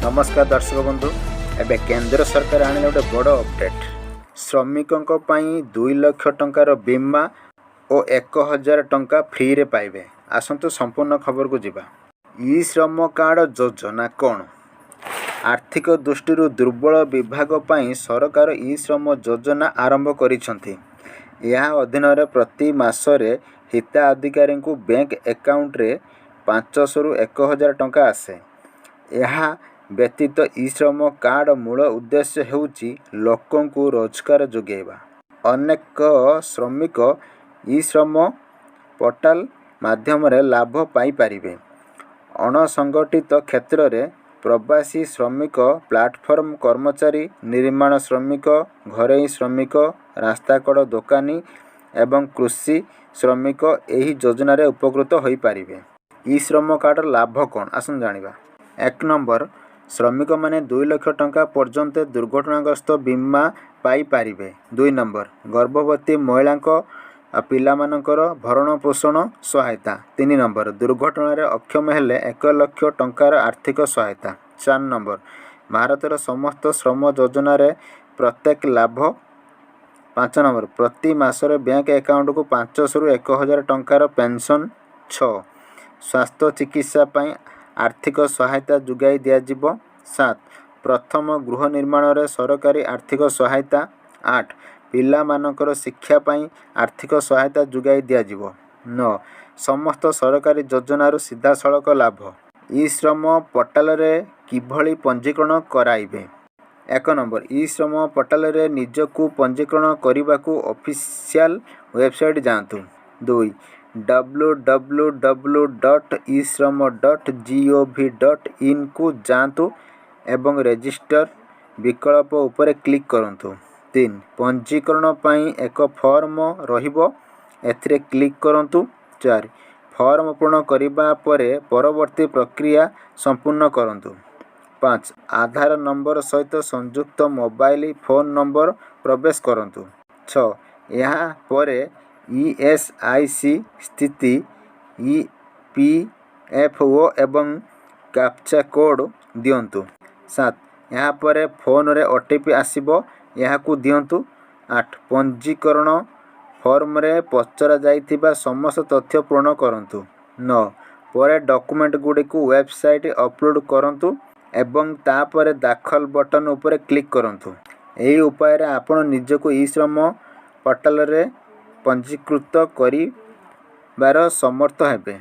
नमस्कार दर्शक बंधु एबे केंद्र सरकार आने गोटे बड़ अपडेट श्रमिकों 2 लाख टंकार बीमा और 1000 टंका फ्री रे पाइबे। आसतु संपूर्ण खबर को जिबा। ई श्रम कार्ड योजना कौन? आर्थिक दृष्टि दुर्बल विभाग पाई सरकार ई श्रम योजना आरंभ करिसंथि। यह अधीन रे प्रति मासरे हिताधिकारी को बैंक अकाउंट रे 500 रु 1000 टंका आसे। यह व्यतीत ई श्रम कार्ड मूल उद्देश्य हेउची लोकों को रोजगार जोगेबा। अनेक श्रमिक ई श्रम पोर्टाल माध्यम रे लाभ पाई परिबे। अणसंगठित क्षेत्र रे प्रवासी श्रमिक, प्लाटफर्म कर्मचारी, निर्माण श्रमिक, घरोई श्रमिक, रास्ताकड़ दोकानी एवं कृषि श्रमिक एही योजना रे उपकृत होई परिबे। ई श्रम कार्ड लाभ कौन आसन जानिबा। 1 नंबर श्रमिक माने 2 लाख टंका पर्यंत दुर्घटनाग्रस्त बीमा पाई पारिबे। 2 नंबर गर्भवती महिला पिलामानकर भरण पोषण सहायता। 3 नंबर दुर्घटना रे अक्षम हेले 1 लाख टंकार आर्थिक सहायता। 4 नंबर भारतर समस्त श्रम योजना रे प्रत्येक लाभ। 5 नंबर प्रति मासरे बैंक अकाउंट को 500 रु 1000 टंकार पेंशन। 6 स्वास्थ्य चिकित्सा पाई आर्थिक सहायता जुगाई दिया जिवो। 7 प्रथम गृह निर्माण रे सरकारी आर्थिक सहायता। 8 पिला मानकर शिक्षा पाई आर्थिक सहायता जुगाई दिया जिवो। 9 समस्त सरकारी योजना रो सीधा सड़क लाभ। ई श्रम पोर्टाल रे किभली पंजीकरण कराइबे। 1 नंबर ई श्रम पोर्टाल रे निजकु पंजीकरण करिबाकू ऑफिशियल वेबसाइट जांतु। 2 www.ishram.gov.in को जांतु एवं रजिस्टर विकल्प उपरे क्लिक करंतु। 3 पंजीकरण पाई एक फॉर्म रहिबो, एथिरे क्लिक करंतु। 4 फॉर्म पूर्ण करिबा परे परवर्ती प्रक्रिया संपूर्ण करंतु। 5 आधार नंबर सहित संयुक्त मोबाइल फोन नंबर प्रवेश करंतु। 6 यहाँ परे ESIC स्थिति, EPFO एवं कैप्चा कोड दियंतु। 7 यहाँ पर फोन रे OTP आसीबो, यहाँ को दियंतु। 8 पंजीकरण फॉर्म रे पचरा जाइथिबा समस्त तथ्य पूर्ण करंतु। 9 परे डॉक्यूमेंट गुडी को वेबसाइट अपलोड करंतु एवं तापर दाखल बटन उपरे क्लिक करंतु। एही उपाय रे आपण निजको ई श्रम पोर्टाल रे पंजीकृत करिबार समर्थ हेबे।